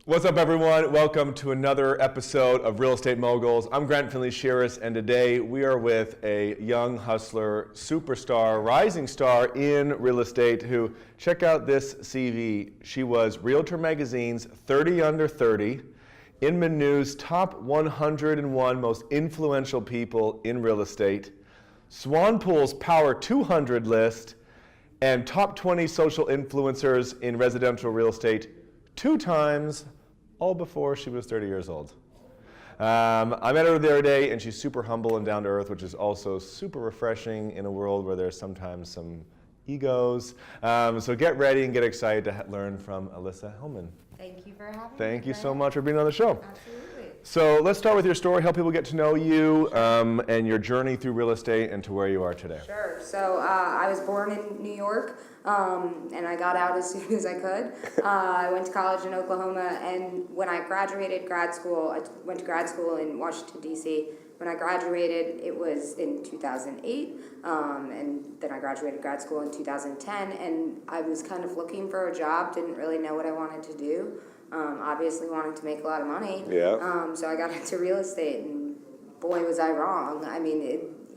What's up, everyone? Welcome to another episode of Real Estate Moguls. I'm Grant Findlay-Shirras, and today we are with a young hustler, superstar, rising star in real estate who, check out this CV. She was Realtor Magazine's 30 Under 30, Inman News Top 101 Most Influential People in Real Estate, Swanpool's Power 200 list, and Top 20 Social Influencers in Residential Real Estate 2 times, all before she was 30 years old. I met her the other day, and she's super humble and down to earth, which is also super refreshing in a world where there's sometimes some egos. So get ready and get excited to learn from Alyssa Hellman. Thank you for having me. Thank you so much for being on the show. Absolutely. So let's start with your story, help people get to know you and your journey through real estate and to where you are today. Sure. So I was born in New York, and I got out as soon as I could. I went to college in Oklahoma, and when I graduated grad school, I went to grad school in Washington, D.C. When I graduated, it was in 2008, and then I graduated grad school in 2010, and I was kind of looking for a job, didn't really know what I wanted to do. Obviously wanted to make a lot of money. Yeah. So I got into real estate, and boy, was I wrong. I mean,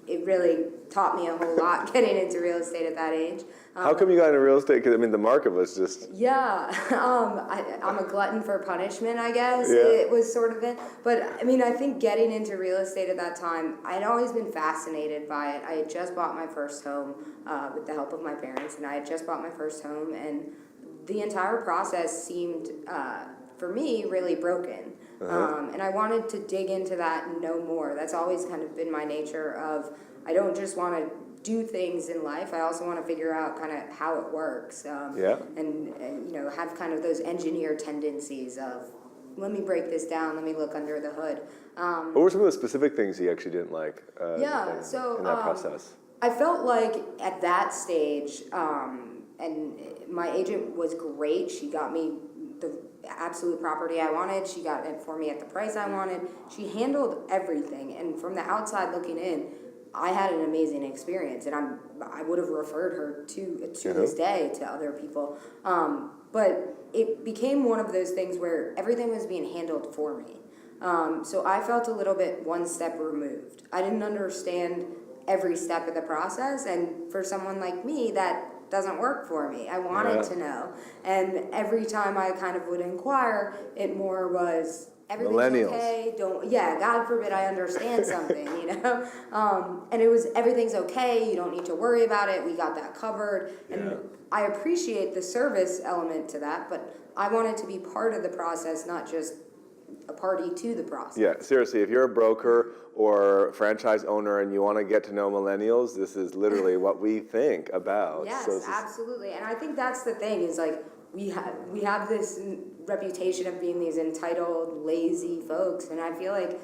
it really taught me a whole lot getting into real estate at that age. How come you got into real estate? Because, I mean, the market was just... Yeah. I'm a glutton for punishment, I guess. Yeah. It was sort of it. But, I mean, I think getting into real estate at that time, I'd always been fascinated by it. I had just bought my first home with the help of my parents, and I had just bought my first home, and the entire process seemed, for me, really broken. And I wanted to dig into that and know more. That's always kind of been my nature of, I don't just want to do things in life, I also want to figure out kind of how it works. And, you know, have kind of those engineer tendencies of, let me break this down, let me look under the hood. What were some of the specific things you actually didn't like in that process? I felt like at that stage, and my agent was great. She got me the absolute property I wanted. She got it for me at the price I wanted. She handled everything. And from the outside looking in, I had an amazing experience. And I would have referred her to this day to other people. But it became one of those things where everything was being handled for me. So I felt a little bit one step removed. I didn't understand every step of the process. And for someone like me, that doesn't work for me. I wanted to know. And every time I kind of would inquire, it more was, everything's Millennials. okay, God forbid I understand something, you know? And it was, everything's okay, you don't need to worry about it, we got that covered. And I appreciate the service element to that, but I wanted to be part of the process, not just a party to the process. Yeah, seriously, if you're a broker or franchise owner and you want to get to know millennials, this is literally what we think about. Yes, so absolutely. And I think that's the thing is like we have this reputation of being these entitled, lazy folks, and I feel like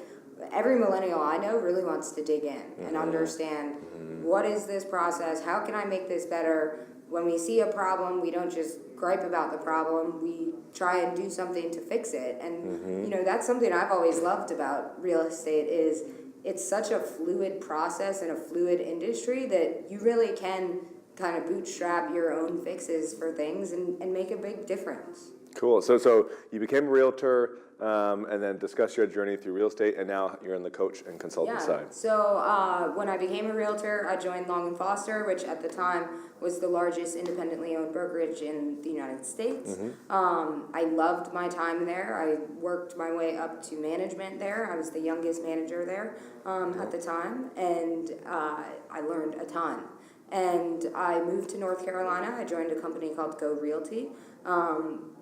every millennial I know really wants to dig in and understand what is this process, how can I make this better? When we see a problem, we don't just gripe about the problem, we try and do something to fix it. And you know, that's something I've always loved about real estate is it's such a fluid process and a fluid industry that you really can kind of bootstrap your own fixes for things and make a big difference. Cool. So you became a realtor and then discussed your journey through real estate, and now you're on the coach and consultant side. So when I became a realtor, I joined Long & Foster, which at the time was the largest independently owned brokerage in the United States. I loved my time there. I worked my way up to management there. I was the youngest manager there at the time, and I learned a ton. And I moved to North Carolina. I joined a company called Go Realty,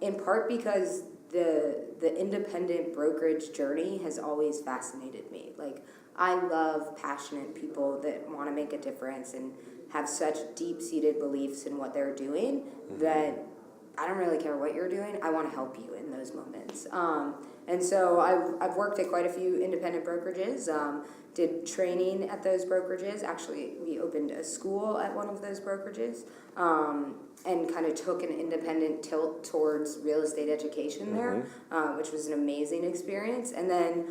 in part because the independent brokerage journey has always fascinated me. Like, I love passionate people that want to make a difference and have such deep-seated beliefs in what they're doing that I don't really care what you're doing. I want to help you in those moments. And so I've worked at quite a few independent brokerages, did training at those brokerages. Actually, we opened a school at one of those brokerages, and kind of took an independent tilt towards real estate education there, which was an amazing experience. And then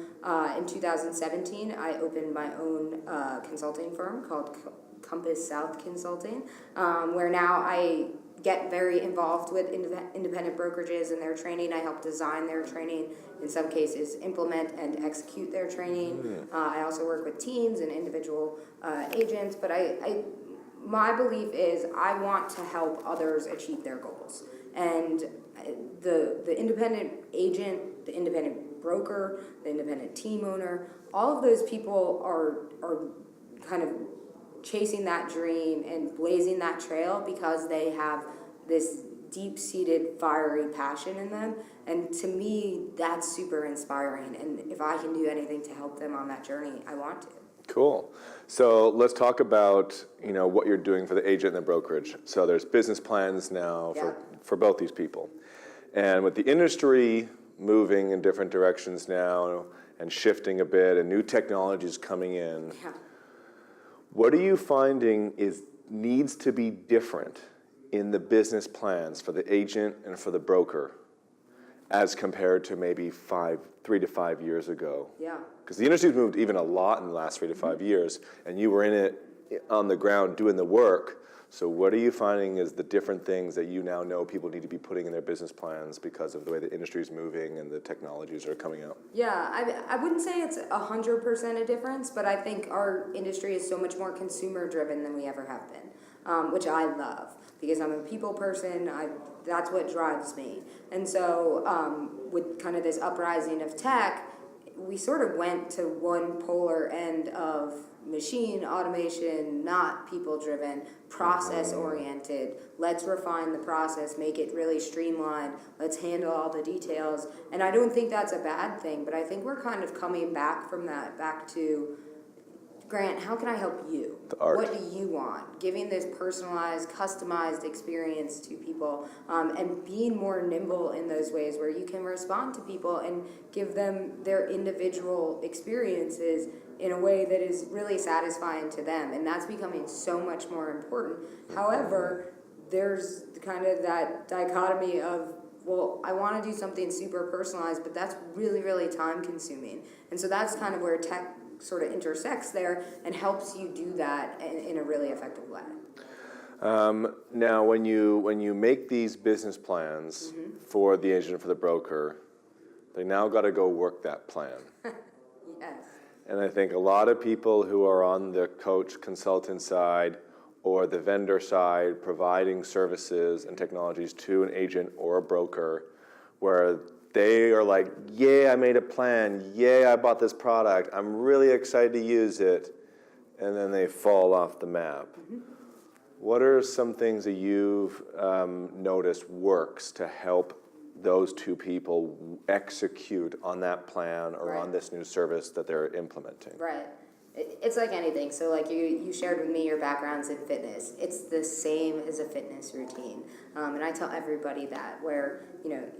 in 2017, I opened my own consulting firm called Compass South Consulting, where now I get very involved with independent brokerages and their training. I help design their training, in some cases implement and execute their training. I also work with teams and individual agents, but my belief is I want to help others achieve their goals. And the independent agent, the independent broker, the independent team owner, all of those people are kind of chasing that dream and blazing that trail because they have this deep-seated fiery passion in them, and to me that's super inspiring, and if I can do anything to help them on that journey, I want to. Cool. So let's talk about what you're doing for the agent and the brokerage. So there's business plans now for both these people, and with the industry moving in different directions now and shifting a bit and new technologies coming in, what are you finding needs to be different in the business plans for the agent and for the broker as compared to maybe 3 to 5 years ago? Yeah. Because the industry's moved even a lot in the last 3 to 5 years, and you were in it on the ground doing the work. So what are you finding is the different things that you now know people need to be putting in their business plans because of the way the industry is moving and the technologies are coming out? Yeah, I wouldn't say it's 100% a difference, but I think our industry is so much more consumer driven than we ever have been, which I love because I'm a people person. That's what drives me. And so with kind of this uprising of tech, we sort of went to one polar end of machine automation, not people-driven, process-oriented. Let's refine the process, make it really streamlined. Let's handle all the details. And I don't think that's a bad thing, but I think we're kind of coming back from that, back to, Grant, how can I help you? The art. What do you want? Giving this personalized, customized experience to people, and being more nimble in those ways where you can respond to people and give them their individual experiences in a way that is really satisfying to them. And that's becoming so much more important. However, there's kind of that dichotomy of, well, I want to do something super personalized, but that's really, really time consuming. And so that's kind of where tech sort of intersects there and helps you do that in a really effective way. Now, when you make these business plans for the agent and for the broker, they now got to go work that plan. Yes. And I think a lot of people who are on the coach consultant side or the vendor side providing services and technologies to an agent or a broker, where they are like, yeah, I made a plan. Yeah, I bought this product. I'm really excited to use it. And then they fall off the map. What are some things that you've noticed works to help those two people execute on that plan or on this new service that they're implementing? Right. It's like anything. So like you shared with me your backgrounds in fitness. It's the same as a fitness routine. And I tell everybody that, where,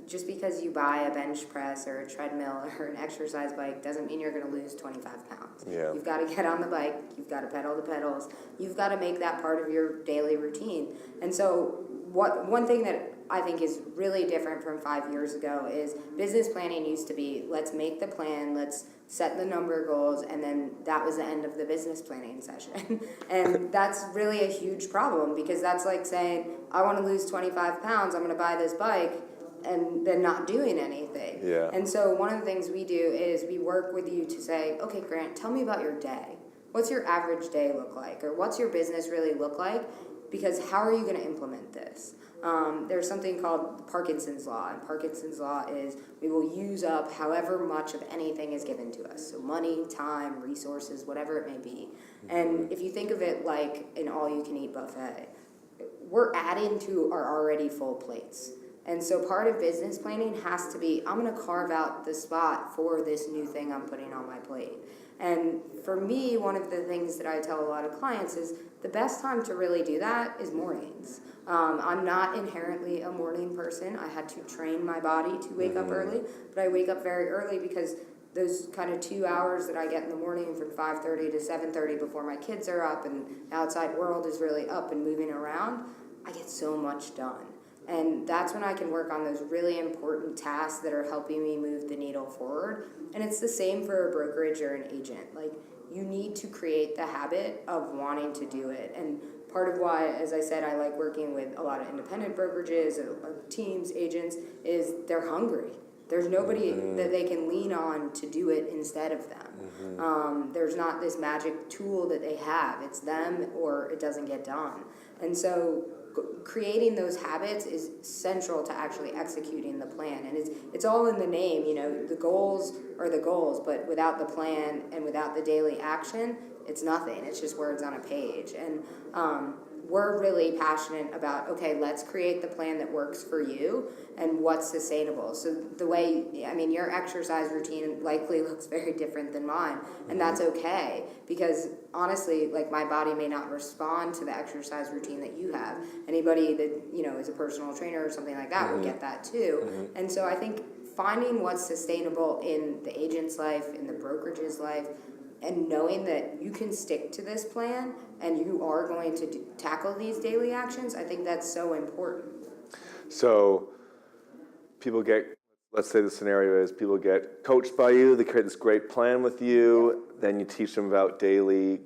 just because you buy a bench press or a treadmill or an exercise bike doesn't mean you're going to lose 25 pounds. Yeah. You've got to get on the bike. You've got to pedal the pedals. You've got to make that part of your daily routine. And so one thing that I think is really different from 5 years ago is business planning used to be, let's make the plan, let's set the number goals, and then that was the end of the business planning session. And that's really a huge problem, because that's like saying, I want to lose 25 pounds, I'm going to buy this bike, and then not doing anything. Yeah. And so one of the things we do is we work with you to say, okay, Grant, tell me about your day. What's your average day look like? Or what's your business really look like? Because how are you going to implement this? There's something called Parkinson's Law, and Parkinson's Law is we will use up however much of anything is given to us. So money, time, resources, whatever it may be. And if you think of it like an all-you-can-eat buffet, we're adding to our already full plates. And so part of business planning has to be, I'm going to carve out the spot for this new thing I'm putting on my plate. And for me, one of the things that I tell a lot of clients is the best time to really do that is mornings. I'm not inherently a morning person. I had to train my body to wake up early, but I wake up very early because those kind of 2 hours that I get in the morning from 5:30 to 7:30 before my kids are up and the outside world is really up and moving around, I get so much done. And that's when I can work on those really important tasks that are helping me move the needle forward. And it's the same for a brokerage or an agent. Like, you need to create the habit of wanting to do it. And part of why, as I said, I like working with a lot of independent brokerages, teams, agents, is they're hungry. There's nobody that they can lean on to do it instead of them. There's not this magic tool that they have. It's them or it doesn't get done. And so creating those habits is central to actually executing the plan. And it's all in the name, the goals are the goals, but without the plan and without the daily action, it's nothing. It's just words on a page. And we're really passionate about, okay, let's create the plan that works for you and what's sustainable. So the way, your exercise routine likely looks very different than mine, and that's okay, because honestly, like, my body may not respond to the exercise routine that you have. Anybody that, is a personal trainer or something like that will get that too. And so I think finding what's sustainable in the agent's life, in the brokerage's life, and knowing that you can stick to this plan and you are going to tackle these daily actions, I think that's so important. So people let's say the scenario is people get coached by you, they create this great plan with you, then you teach them about daily,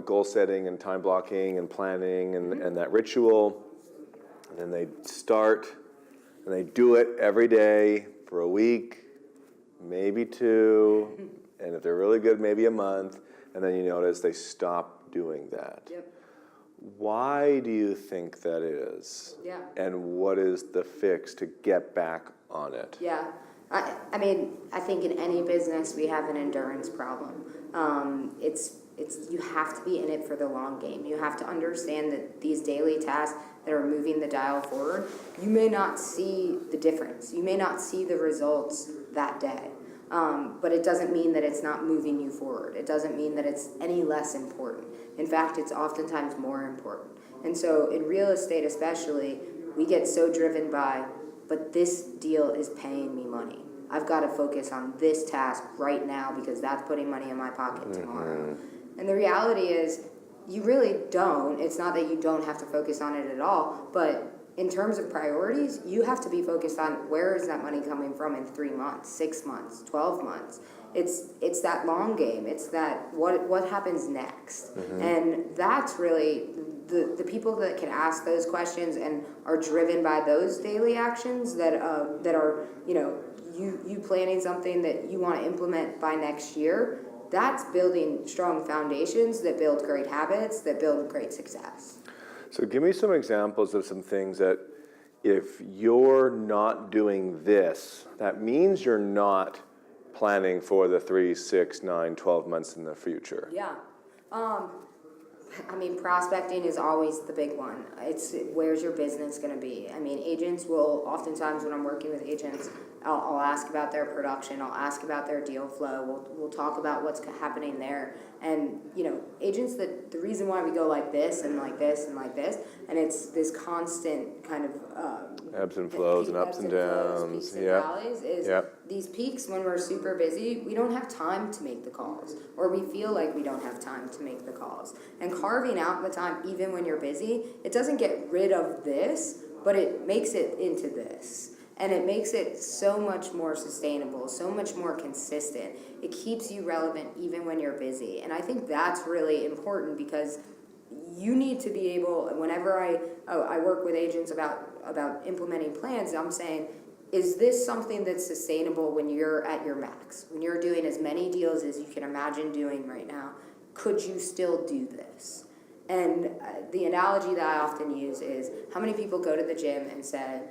goal setting and time blocking and planning and that ritual, and then they start and they do it every day for a week, maybe two, and if they're really good, maybe a month, and then you notice they stop doing that. Yep. Why do you think that is? Yeah. And what is the fix to get back on it? Yeah. I think in any business we have an endurance problem. It's you have to be in it for the long game. You have to understand that these daily tasks that are moving the dial forward, you may not see the difference. You may not see the results that day. But it doesn't mean that it's not moving you forward. It doesn't mean that it's any less important. In fact, it's oftentimes more important. And so in real estate especially, we get so driven by, but this deal is paying me money. I've got to focus on this task right now because that's putting money in my pocket tomorrow. And the reality is, you really don't. It's not that you don't have to focus on it at all, but in terms of priorities, you have to be focused on where is that money coming from in 3 months, 6 months, 12 months. It's that long game. It's that what happens next. And that's really the people that can ask those questions and are driven by those daily actions that are you planning something that you want to implement by next year. That's building strong foundations that build great habits, that build great success. So give me some examples of some things that if you're not doing this, that means you're not planning for the 3, 6, 9, 12 months in the future. Yeah. Prospecting is always the big one. It's where's your business going to be? Agents will oftentimes, when I'm working with agents, I'll ask about their production. I'll ask about their deal flow. We'll talk about what's happening there. And, agents, the reason why we go like this and like this and like this, and it's this constant kind of ebbs and flows and ups and downs. Peaks and valleys is these peaks when we're super busy, we don't have time to make the calls, or we feel like we don't have time to make the calls. And carving out the time, even when you're busy, it doesn't get rid of this, but it makes it into this. And it makes it so much more sustainable, so much more consistent. It keeps you relevant even when you're busy. And I think that's really important because you need to be able, whenever I work with agents about implementing plans, I'm saying, is this something that's sustainable when you're at your max? When you're doing as many deals as you can imagine doing right now, could you still do this? And the analogy that I often use is, how many people go to the gym and say,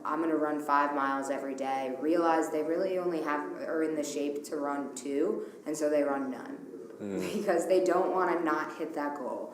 I'm going to run 5 miles every day, realize they really only are in the shape to run 2, and so they run none because they don't want to not hit that goal.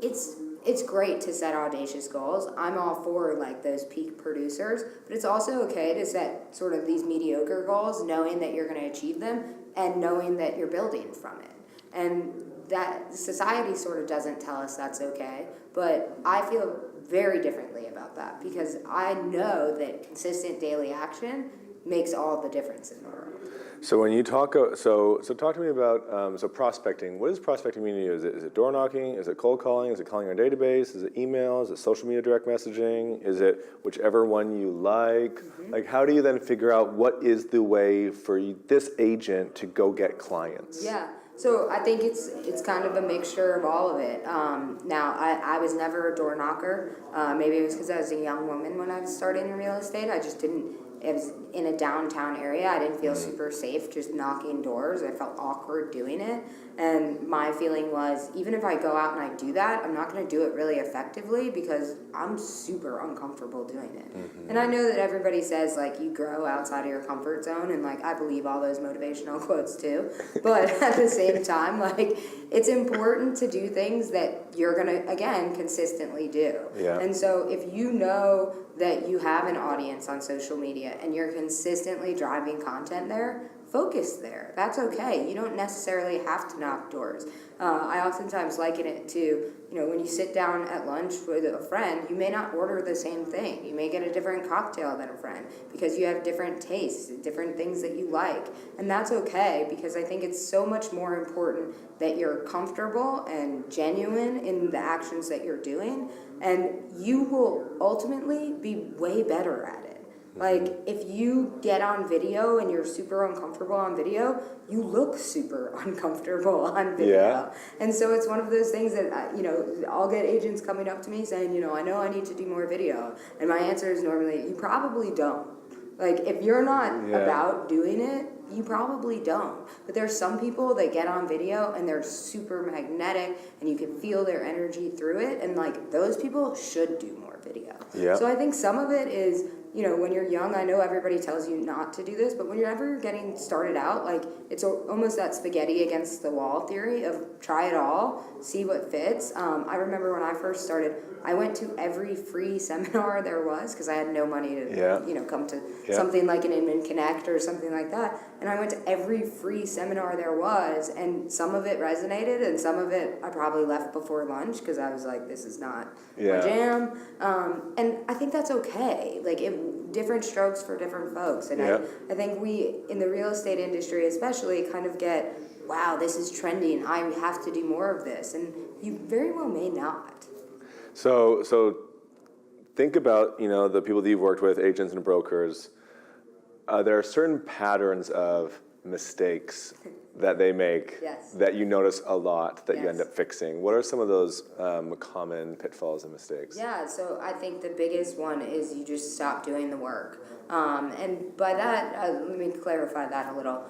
It's great to set audacious goals. I'm all for those peak producers, but it's also okay to set sort of these mediocre goals, knowing that you're going to achieve them and knowing that you're building from it. And that society sort of doesn't tell us that's okay, but I feel very differently about that because I know that consistent daily action makes all the difference in the world. So when you talk, so talk to me about prospecting. What does prospecting mean to you? Is it door knocking? Is it cold calling? Is it calling your database? Is it email? Is it social media direct messaging? Is it whichever one you like? Like, how do you then figure out what is the way for this agent to go get clients? Yeah. So I think it's kind of a mixture of all of it. Now, I was never a door knocker. Maybe it was because I was a young woman when I was starting in real estate. I just didn't. It was in a downtown area. I didn't feel super safe just knocking doors. I felt awkward doing it. And my feeling was, even if I go out and I do that, I'm not going to do it really effectively because I'm super uncomfortable doing it. And I know that everybody says, like, you grow outside of your comfort zone, and, like, I believe all those motivational quotes too. But at the same time, like, it's important to do things that you're going to, again, consistently do. Yeah. And so if you know that you have an audience on social media and you're consistently driving content there, focus there. That's okay. You don't necessarily have to knock doors. I oftentimes liken it to, when you sit down at lunch with a friend, you may not order the same thing. You may get a different cocktail than a friend because you have different tastes, different things that you like. And that's okay, because I think it's so much more important that you're comfortable and genuine in the actions that you're doing, and you will ultimately be way better at it. Like, if you get on video and you're super uncomfortable on video, you look super uncomfortable on video. Yeah. And so it's one of those things that, I'll get agents coming up to me saying, I know I need to do more video. And my answer is normally, you probably don't. Like, if you're not about doing it, you probably don't. But there's some people that get on video and they're super magnetic and you can feel their energy through it. And, like, those people should do more video. Yeah. So I think some of it is, when you're young, I know everybody tells you not to do this, but when you're ever getting started out, like, it's almost that spaghetti against the wall theory of try it all, see what fits. I remember when I first started, I went to every free seminar there was because I had no money to, come to something like an Inman Connect or something like that. And I went to every free seminar there was, and some of it resonated, and some of it I probably left before lunch because I was like, this is not my jam. And I think that's okay. Like, different strokes for different folks. And I think we, in the real estate industry especially, kind of get, wow, this is trending, I have to do more of this. And you very well may not. So think about, the people that you've worked with, agents and brokers. There are certain patterns of mistakes that they make that you notice a lot that you end up fixing. What are some of those common pitfalls and mistakes? Yeah, so I think the biggest one is you just stop doing the work. And by that, let me clarify that a little.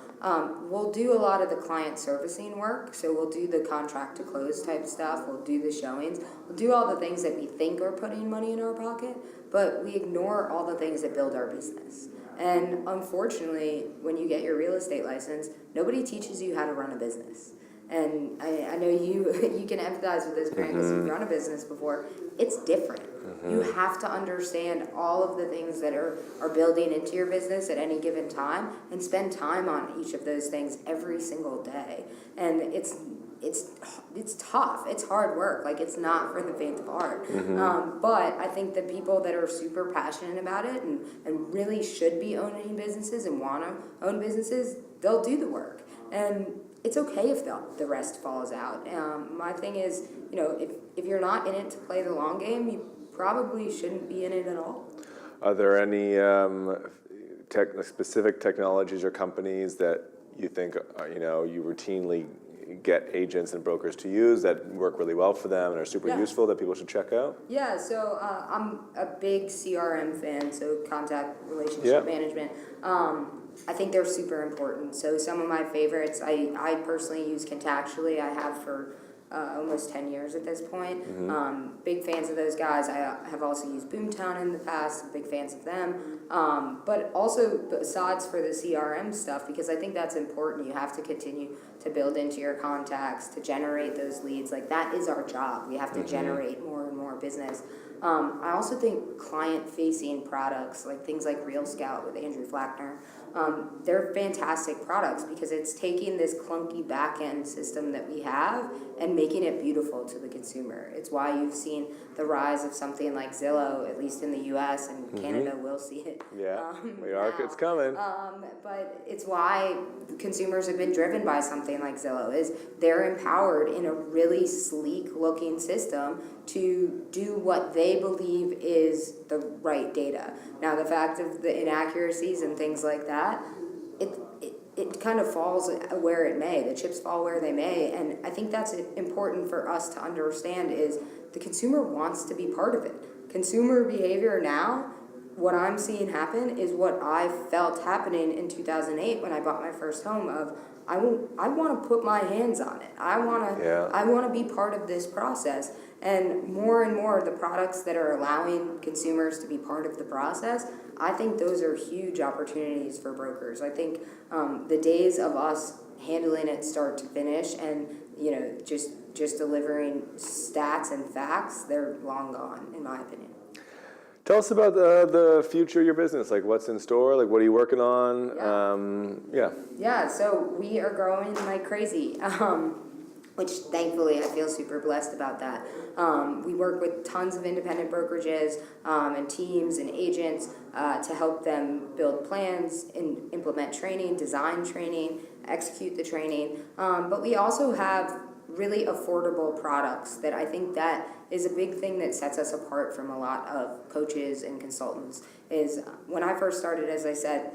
We'll do a lot of the client servicing work. So we'll do the contract to close type stuff. We'll do the showings. We'll do all the things that we think are putting money in our pocket, but we ignore all the things that build our business. And unfortunately, when you get your real estate license, nobody teaches you how to run a business. And I know you can empathize with this, Grant, because you've run a business before. It's different. You have to understand all of the things that are building into your business at any given time and spend time on each of those things every single day. And it's tough. It's hard work. Like, it's not for the faint of heart. But I think the people that are super passionate about it and really should be owning businesses and want to own businesses, they'll do the work. And it's okay if the rest falls out. My thing is, if you're not in it to play the long game, you probably shouldn't be in it at all. Are there any specific technologies or companies that you think, you routinely get agents and brokers to use that work really well for them and are super useful that people should check out? Yeah, so I'm a big CRM fan, so contact relationship management. I think they're super important. So some of my favorites, I personally use Contactually. I have for almost 10 years at this point. Big fans of those guys. I have also used Boomtown in the past, big fans of them. But also, besides for the CRM stuff, because I think that's important, you have to continue to build into your contacts, to generate those leads. Like, that is our job. We have to generate more and more business. I also think client-facing products, like things like Real Scout with Andrew Flackner, they're fantastic products because it's taking this clunky back-end system that we have and making it beautiful to the consumer. It's why you've seen the rise of something like Zillow, at least in the U.S., and Canada will see it. Yeah, we are. It's coming. But it's why consumers have been driven by something like Zillow, is they're empowered in a really sleek-looking system to do what they believe is the right data. Now, the fact of the inaccuracies and things like that, it kind of falls where it may. The chips fall where they may. And I think that's important for us to understand is the consumer wants to be part of it. Consumer behavior now, what I'm seeing happen is what I felt happening in 2008 when I bought my first home of, I want to put my hands on it. I want to be part of this process. And more the products that are allowing consumers to be part of the process, I think those are huge opportunities for brokers. I think the days of us handling it start to finish and just delivering stats and facts, they're long gone, in my opinion. Tell us about the future of your business. Like, what's in store? Like, what are you working on? Yeah, so we are growing like crazy, which thankfully I feel super blessed about that. We work with tons of independent brokerages and teams and agents to help them build plans, implement training, design training, execute the training. But we also have really affordable products that I think that is a big thing that sets us apart from a lot of coaches and consultants. Is when I first started, as I said,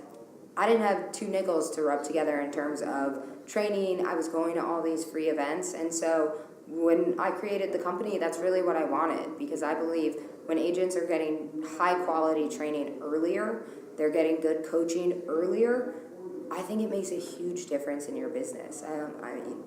I didn't have 2 nickels to rub together in terms of training. I was going to all these free events. And so when I created the company, that's really what I wanted, because I believe when agents are getting high quality training earlier, they're getting good coaching earlier, I think it makes a huge difference in your business.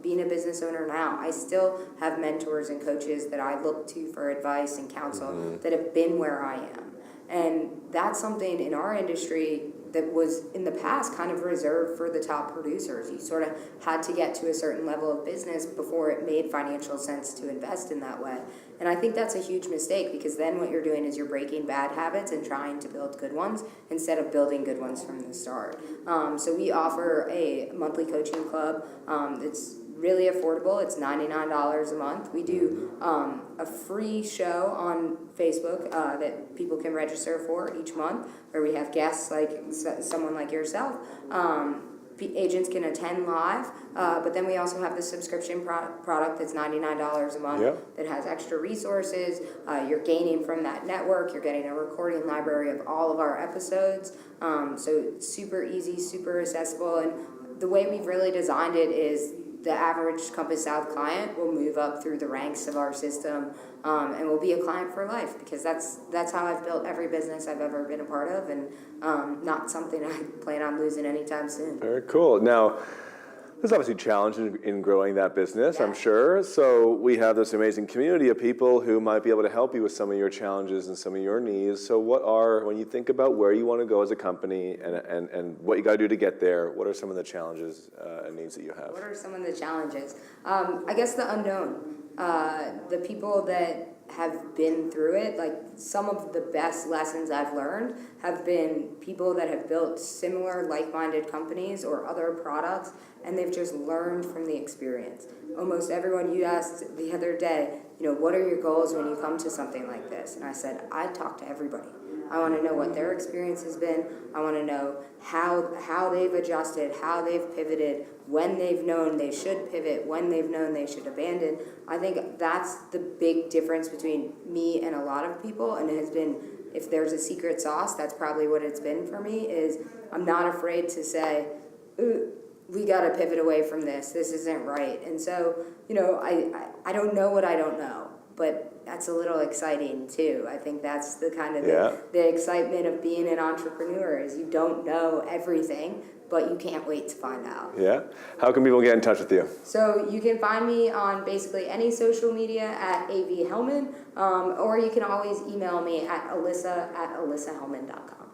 Being a business owner now, I still have mentors and coaches that I look to for advice and counsel that have been where I am. And that's something in our industry that was in the past kind of reserved for the top producers. You sort of had to get to a certain level of business before it made financial sense to invest in that way. And I think that's a huge mistake, because then what you're doing is you're breaking bad habits and trying to build good ones instead of building good ones from the start. So we offer a monthly coaching club that's really affordable. It's $99 a month. We do a free show on Facebook that people can register for each month, where we have guests like someone like yourself. Agents can attend live, but then we also have the subscription product that's $99 a month that has extra resources. You're gaining from that network. You're getting a recording library of all of our episodes. So it's super easy, super accessible. And the way we've really designed it is the average Compass South client will move up through the ranks of our system and will be a client for life, because that's how I've built every business I've ever been a part of, and not something I plan on losing anytime soon. Very cool. Now, there's obviously challenges in growing that business, I'm sure. So we have this amazing community of people who might be able to help you with some of your challenges and some of your needs. So when you think about where you want to go as a company and what you got to do to get there, what are some of the challenges and needs that you have? What are some of the challenges? I guess the unknown. The people that have been through it, like some of the best lessons I've learned have been people that have built similar like-minded companies or other products, and they've just learned from the experience. Almost everyone, you asked the other day, what are your goals when you come to something like this? And I said, I talk to everybody. I want to know what their experience has been. I want to know how they've adjusted, how they've pivoted, when they've known they should pivot, when they've known they should abandon. I think that's the big difference between me and a lot of people, and it has been, if there's a secret sauce, that's probably what it's been for me, is I'm not afraid to say, we got to pivot away from this. This isn't right. And so, I don't know what I don't know, but that's a little exciting too. I think that's the kind of the excitement of being an entrepreneur, is you don't know everything, but you can't wait to find out. Yeah. How can people get in touch with you? So you can find me on basically any social media at AV Hellman, or you can always email me at alyssa@alyssahellman.com.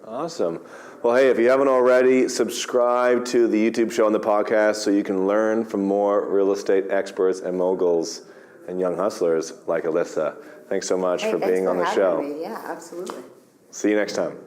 Awesome. Well, hey, if you haven't already, subscribe to the YouTube show and the podcast so you can learn from more real estate experts and moguls and young hustlers like Alyssa. Thanks so much for being on the show. Me. Yeah, absolutely. See you next time.